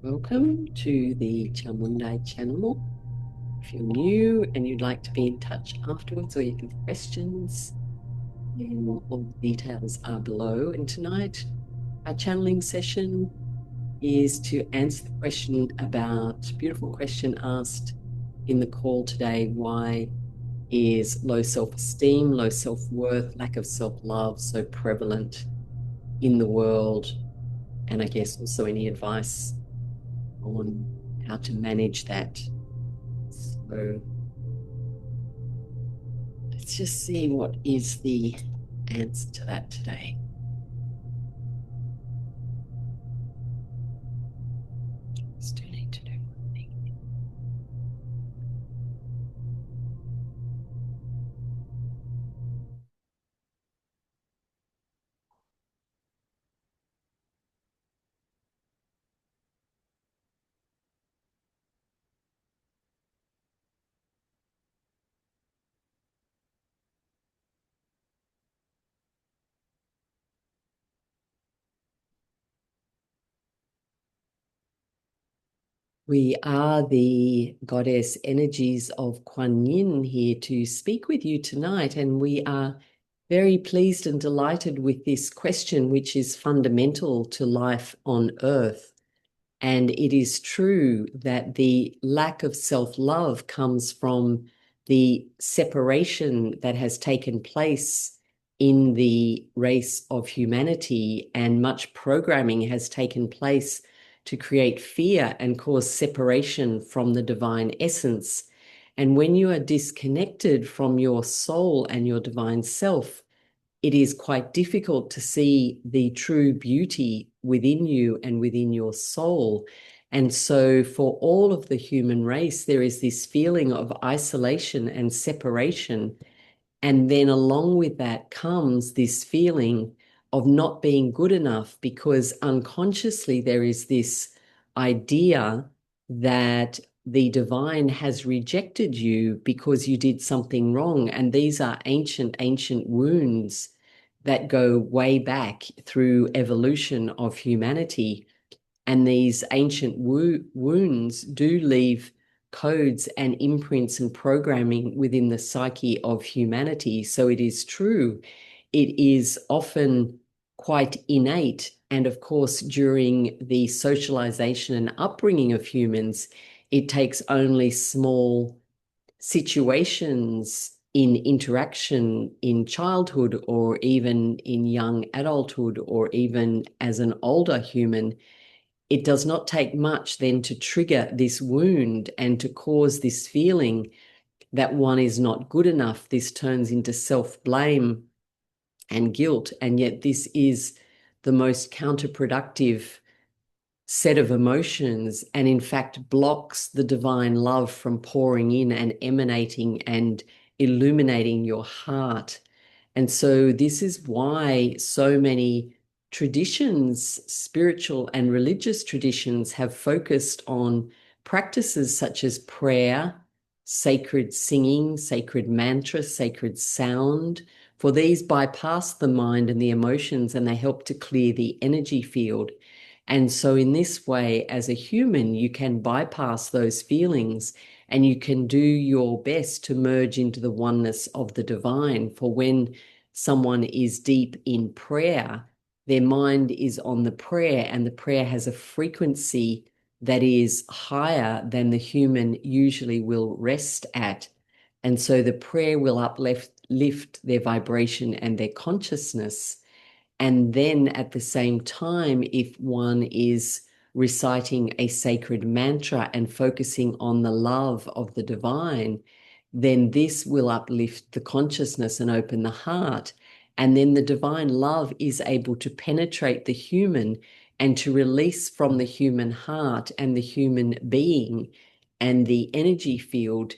Welcome to the Chamundai channel. If you're new and you'd like to be in touch afterwards, or you can have questions, then all the details are below. And tonight, our channeling session is to answer the question about, beautiful question asked in the call today, why is low self-esteem, low self-worth, lack of self-love so prevalent in the world? And I guess also any advice on how to manage that. So let's just see what is the answer to that today. Still need to do one thing. We are the goddess energies of Kuan Yin here to speak with you tonight, and we are very pleased and delighted with this question, which is fundamental to life on Earth. And it is true that the lack of self-love comes from the separation that has taken place in the race of humanity, and much programming has taken place to create fear and cause separation from the divine essence. And when you are disconnected from your soul and your divine self, it is quite difficult to see the true beauty within you and within your soul. And so for all of the human race, there is this feeling of isolation and separation. And then along with that comes this feeling of not being good enough, because unconsciously there is this idea that the divine has rejected you because you did something wrong. And these are ancient, ancient wounds that go way back through evolution of humanity. And these ancient wounds do leave codes and imprints and programming within the psyche of humanity. So it is true, it is often quite innate. And of course, during the socialization and upbringing of humans, it takes only small situations in interaction in childhood, or even in young adulthood, or even as an older human. It does not take much then to trigger this wound and to cause this feeling that one is not good enough. This turns into self-blame and guilt. And yet this is the most counterproductive set of emotions, and in fact blocks the divine love from pouring in and emanating and illuminating your heart. And so this is why so many traditions, spiritual and religious traditions, have focused on practices such as prayer, sacred singing, sacred mantra, sacred sound. For these bypass the mind and the emotions, and they help to clear the energy field. And so in this way, as a human, you can bypass those feelings and you can do your best to merge into the oneness of the divine. For when someone is deep in prayer, their mind is on the prayer, and the prayer has a frequency that is higher than the human usually will rest at. And so the prayer will lift their vibration and their consciousness. And then at the same time, if one is reciting a sacred mantra and focusing on the love of the divine, then this will uplift the consciousness and open the heart. And then the divine love is able to penetrate the human and to release from the human heart and the human being and the energy field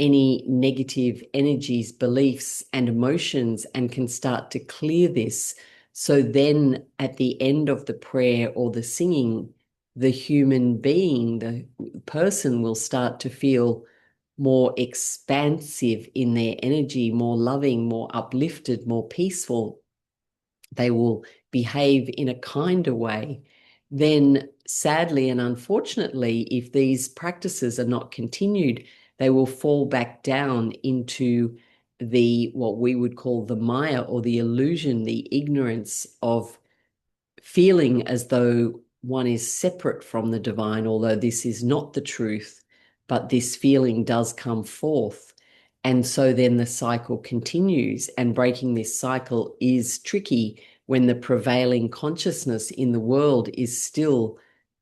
any negative energies, beliefs, and emotions, and can start to clear this. So then at the end of the prayer or the singing, the human being, the person, will start to feel more expansive in their energy, more loving, more uplifted, more peaceful. They will behave in a kinder way. then sadly and unfortunately, if these practices are not continued, they will fall back down into the what we would call the Maya, or the illusion, the ignorance of feeling as though one is separate from the divine, although this is not the truth, but this feeling does come forth. And so then the cycle continues, and breaking this cycle is tricky when the prevailing consciousness in the world is still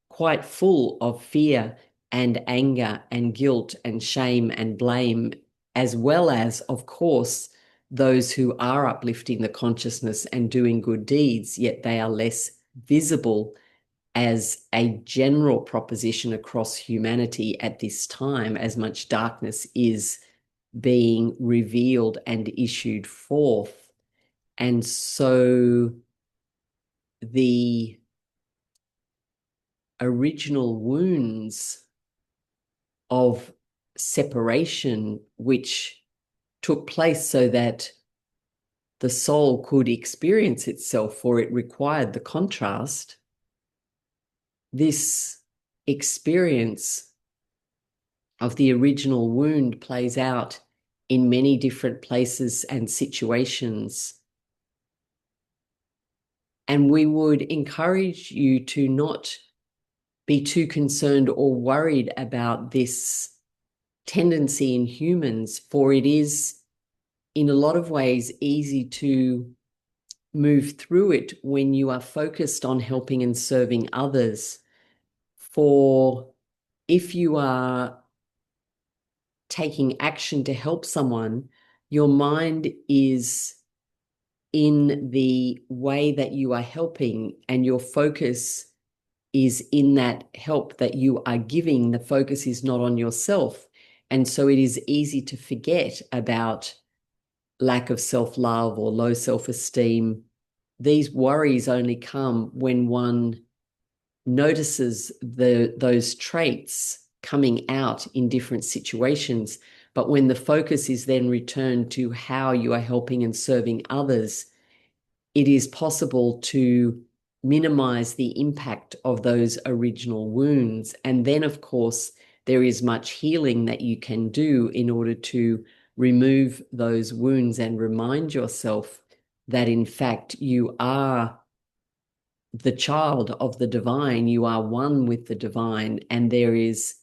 quite full of fear and anger and guilt and shame and blame, as well as, of course, those who are uplifting the consciousness and doing good deeds, yet they are less visible as a general proposition across humanity at this time, as much darkness is being revealed and issued forth. And so the original wounds of separation, which took place so that the soul could experience itself, for it required the contrast, this experience of the original wound plays out in many different places and situations. And we would encourage you to not be too concerned or worried about this tendency in humans, for it is in a lot of ways easy to move through it when you are focused on helping and serving others. For if you are taking action to help someone, your mind is in the way that you are helping, and your focus is in that help that you are giving. The focus is not on yourself. And so it is easy to forget about lack of self-love or low self-esteem. These worries only come when one notices those traits coming out in different situations. But when the focus is then returned to how you are helping and serving others, it is possible to minimize the impact of those original wounds. And then, of course, there is much healing that you can do in order to remove those wounds and remind yourself that, in fact, you are the child of the divine. You are one with the divine, and there is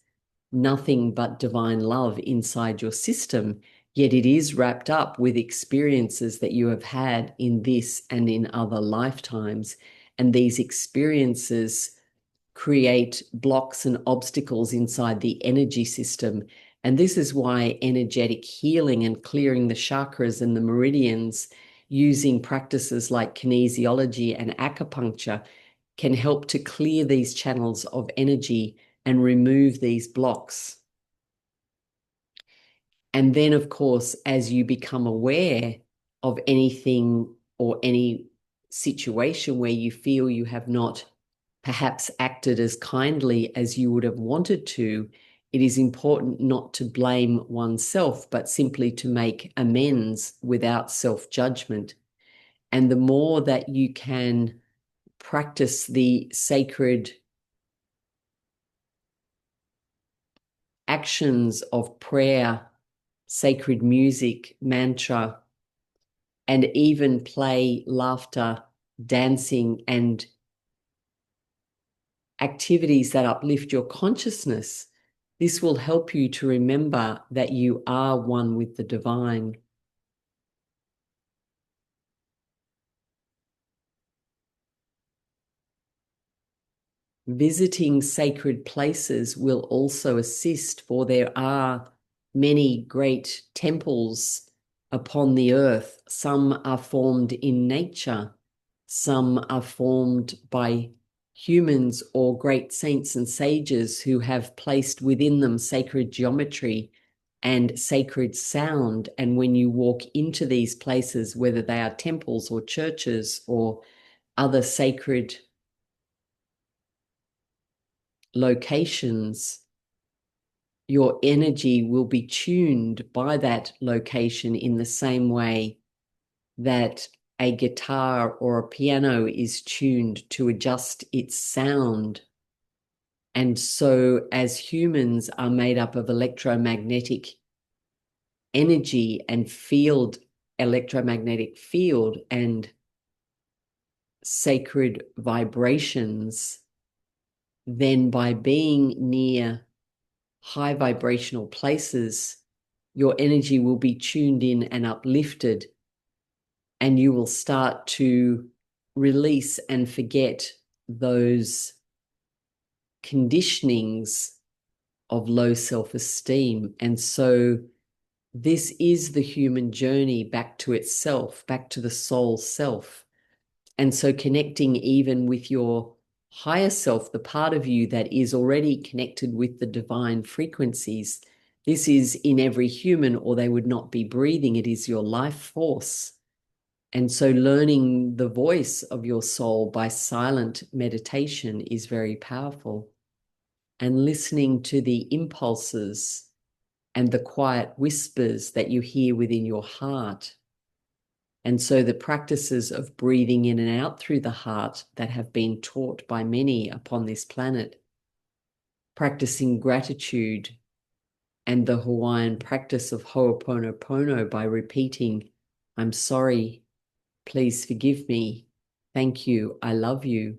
nothing but divine love inside your system. Yet it is wrapped up with experiences that you have had in this and in other lifetimes. And these experiences create blocks and obstacles inside the energy system. And this is why energetic healing and clearing the chakras and the meridians, using practices like kinesiology and acupuncture, can help to clear these channels of energy and remove these blocks. And then, of course, as you become aware of anything or any situation where you feel you have not perhaps acted as kindly as you would have wanted to, it is important not to blame oneself, but simply to make amends without self-judgment. And the more that you can practice the sacred actions of prayer, sacred music, mantra, and even play, laughter, dancing, and activities that uplift your consciousness, this will help you to remember that you are one with the divine. Visiting sacred places will also assist, for there are many great temples upon the earth. Some are formed in nature, some are formed by humans or great saints and sages who have placed within them sacred geometry and sacred sound. And when you walk into these places, whether they are temples or churches or other sacred locations, your energy will be tuned by that location in the same way that a guitar or a piano is tuned to adjust its sound. And so, as humans are made up of electromagnetic energy and electromagnetic field and sacred vibrations, then by being near high vibrational places, your energy will be tuned in and uplifted, and you will start to release and forget those conditionings of low self-esteem. And so this is the human journey back to itself, back to the soul self. And so connecting even with your higher self, the part of you that is already connected with the divine frequencies. This is in every human, or they would not be breathing. It is your life force. And so learning the voice of your soul by silent meditation is very powerful. And listening to the impulses and the quiet whispers that you hear within your heart. And so the practices of breathing in and out through the heart that have been taught by many upon this planet, practicing gratitude, and the Hawaiian practice of Ho'oponopono by repeating, I'm sorry, please forgive me, thank you, I love you,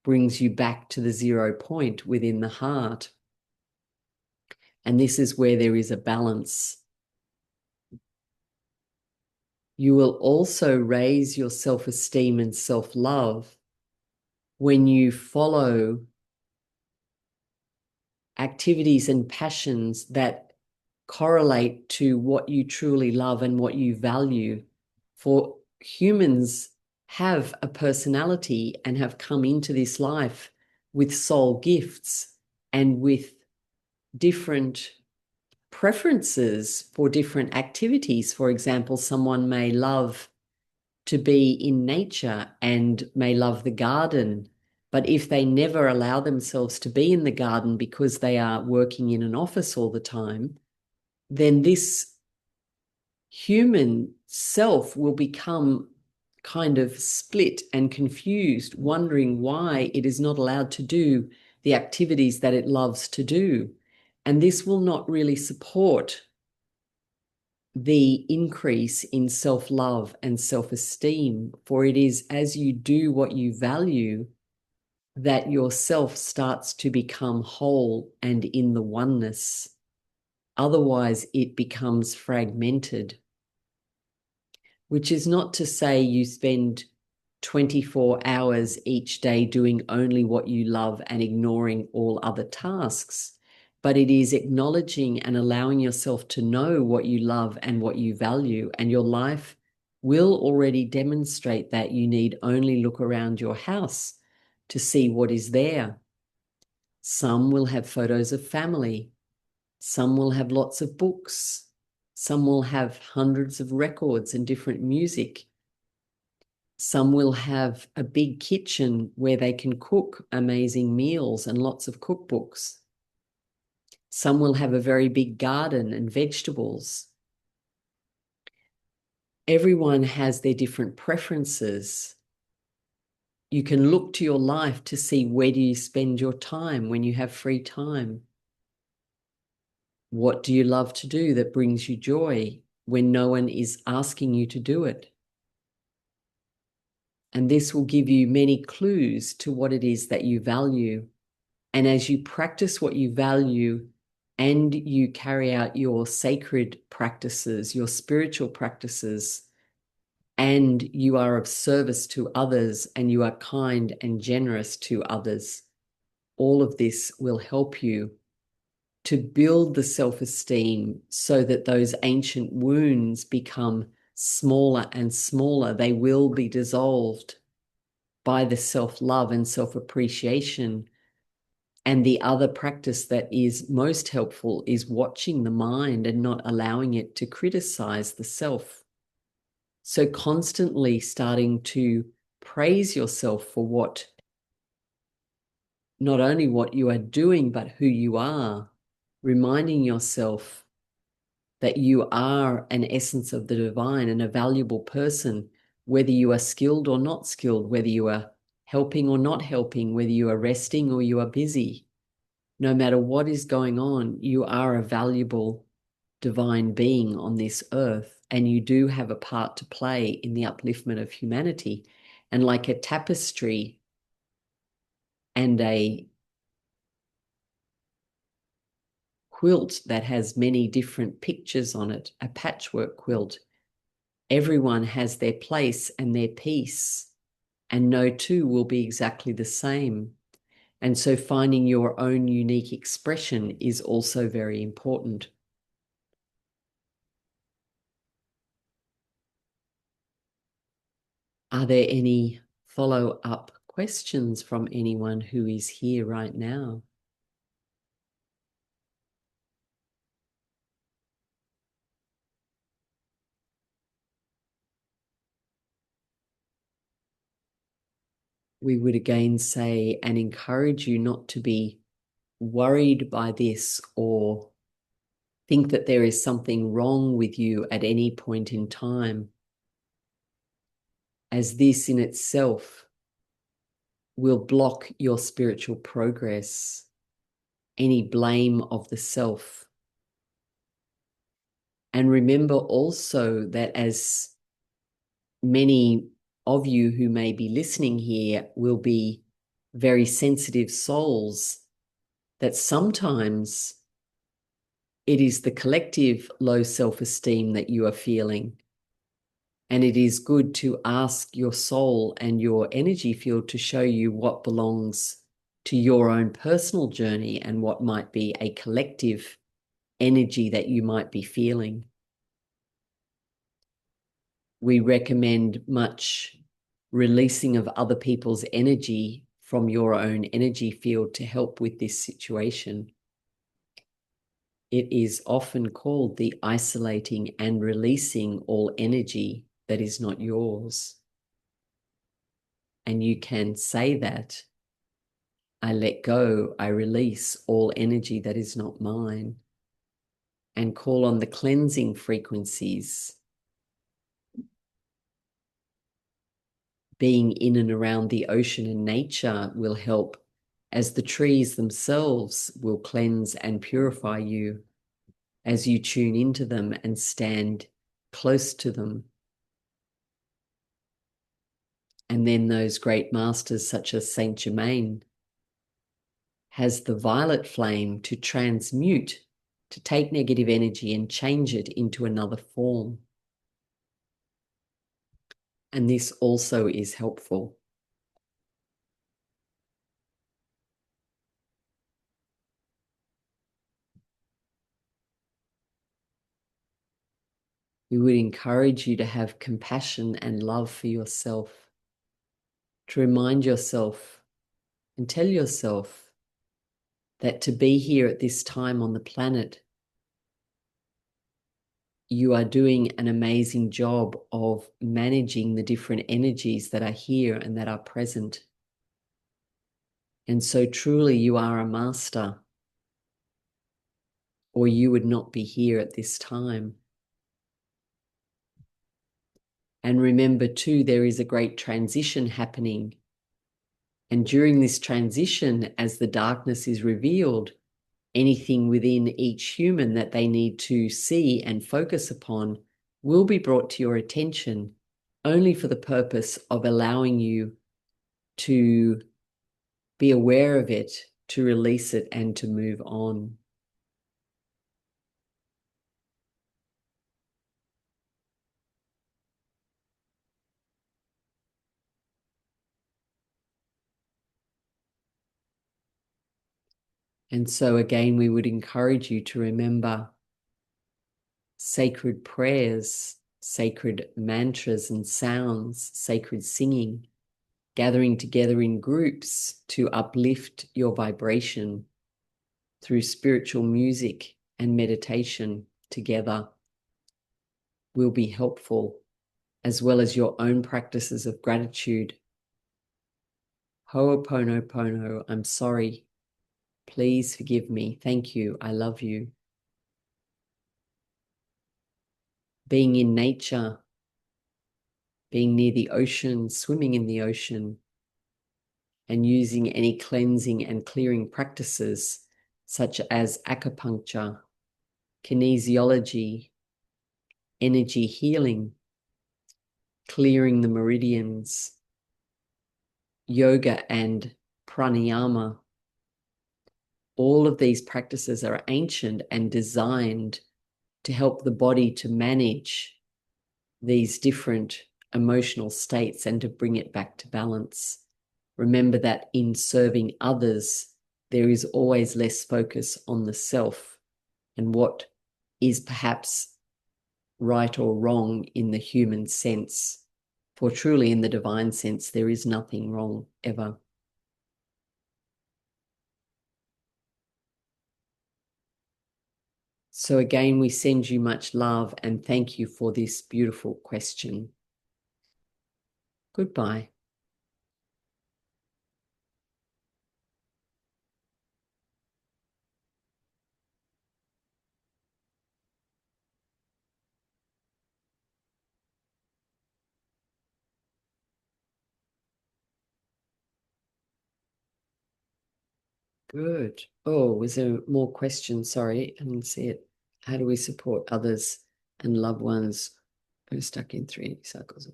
brings you back to the 0 point within the heart. And this is where there is a balance. You will also raise your self-esteem and self-love when you follow activities and passions that correlate to what you truly love and what you value. For humans have a personality and have come into this life with soul gifts and with different preferences for different activities. For example, someone may love to be in nature and may love the garden, but if they never allow themselves to be in the garden because they are working in an office all the time, then this human self will become kind of split and confused, wondering why it is not allowed to do the activities that it loves to do. And this will not really support the increase in self-love and self-esteem, for it is as you do what you value that yourself starts to become whole and in the oneness. Otherwise, it becomes fragmented, which is not to say you spend 24 hours each day doing only what you love and ignoring all other tasks. But it is acknowledging and allowing yourself to know what you love and what you value, and your life will already demonstrate that. You need only look around your house to see what is there. Some will have photos of family. Some will have lots of books. Some will have hundreds of records and different music. Some will have a big kitchen where they can cook amazing meals and lots of cookbooks. Some will have a very big garden and vegetables. Everyone has their different preferences. You can look to your life to see where do you spend your time when you have free time. What do you love to do that brings you joy when no one is asking you to do it? And this will give you many clues to what it is that you value. And as you practice what you value and you carry out your sacred practices, your spiritual practices, and you are of service to others and you are kind and generous to others, all of this will help you to build the self-esteem so that those ancient wounds become smaller and smaller. They will be dissolved by the self-love and self-appreciation. And the other practice that is most helpful is watching the mind and not allowing it to criticize the self. So constantly starting to praise yourself for what, not only what you are doing, but who you are, reminding yourself that you are an essence of the divine and a valuable person whether you are skilled or not skilled, whether you are helping or not helping, whether you are resting or you are busy. No matter what is going on, you are a valuable divine being on this earth, and you do have a part to play in the upliftment of humanity. And like a tapestry and a quilt that has many different pictures on it, a patchwork quilt, everyone has their place and their piece, and no two will be exactly the same. And so finding your own unique expression is also very important. Are there any follow-up questions from anyone who is here right now? We would again say and encourage you not to be worried by this or think that there is something wrong with you at any point in time, as this in itself will block your spiritual progress, any blame of the self. And remember also that as many of you who may be listening here will be very sensitive souls, that sometimes it is the collective low self-esteem that you are feeling. And it is good to ask your soul and your energy field to show you what belongs to your own personal journey and what might be a collective energy that you might be feeling. We recommend much releasing of other people's energy from your own energy field to help with this situation. It is often called the isolating and releasing all energy that is not yours. And you can say that, I let go, I release all energy that is not mine, and call on the cleansing frequencies. Being in and around the ocean and nature will help, as the trees themselves will cleanse and purify you as you tune into them and stand close to them. And then those great masters such as Saint Germain has the violet flame to transmute, to take negative energy and change it into another form. And this also is helpful. We would encourage you to have compassion and love for yourself, to remind yourself and tell yourself that to be here at this time on the planet, you are doing an amazing job of managing the different energies that are here and that are present. And so truly you are a master, or you would not be here at this time. And remember too, there is a great transition happening. And during this transition, as the darkness is revealed, anything within each human that they need to see and focus upon will be brought to your attention only for the purpose of allowing you to be aware of it, to release it, and to move on. And so again, we would encourage you to remember sacred prayers, sacred mantras and sounds, sacred singing, gathering together in groups to uplift your vibration through spiritual music and meditation together will be helpful, as well as your own practices of gratitude. Ho'oponopono, I'm sorry. Please forgive me. Thank you. I love you. Being in nature being near the ocean, swimming in the ocean, and using any cleansing and clearing practices such as acupuncture, kinesiology, energy healing, clearing the meridians, yoga and pranayama. All of these practices are ancient and designed to help the body to manage these different emotional states and to bring it back to balance. Remember that in serving others, there is always less focus on the self and what is perhaps right or wrong in the human sense. For truly in the divine sense, there is nothing wrong ever. So again, we send you much love and thank you for this beautiful question. Goodbye. Good. Oh, was there more questions? Sorry, I didn't see it. How do we support others and loved ones who are stuck in 3 cycles of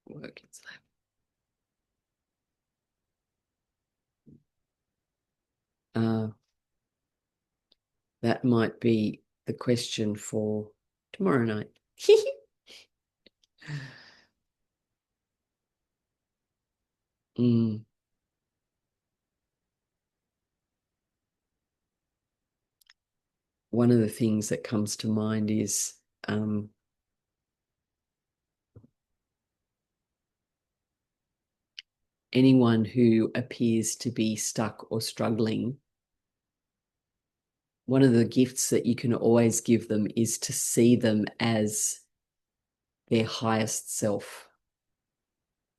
work and life? That might be the question for tomorrow night. Mm. One of the things that comes to mind is anyone who appears to be stuck or struggling. One of the gifts that you can always give them is to see them as their highest self.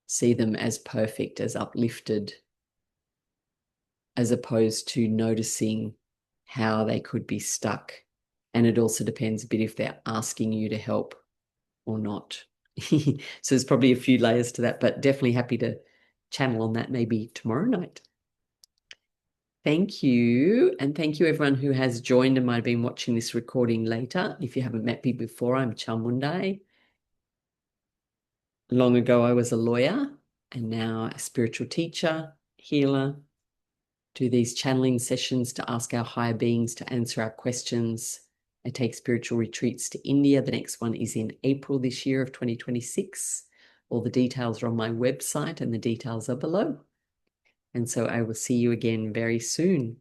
See them as perfect, as uplifted, as opposed to noticing how they could be stuck. And it also depends a bit if they're asking you to help or not. So there's probably a few layers to that, but definitely happy to channel on that maybe tomorrow night. Thank you. And thank you everyone who has joined and might have been watching this recording later. If you haven't met me before, I'm Chamundai. Long ago, I was a lawyer and now a spiritual teacher, healer. Do these channeling sessions to ask our higher beings to answer our questions. I take spiritual retreats to India. The next one is in April this year of 2026. All the details are on my website and the details are below. And so I will see you again very soon.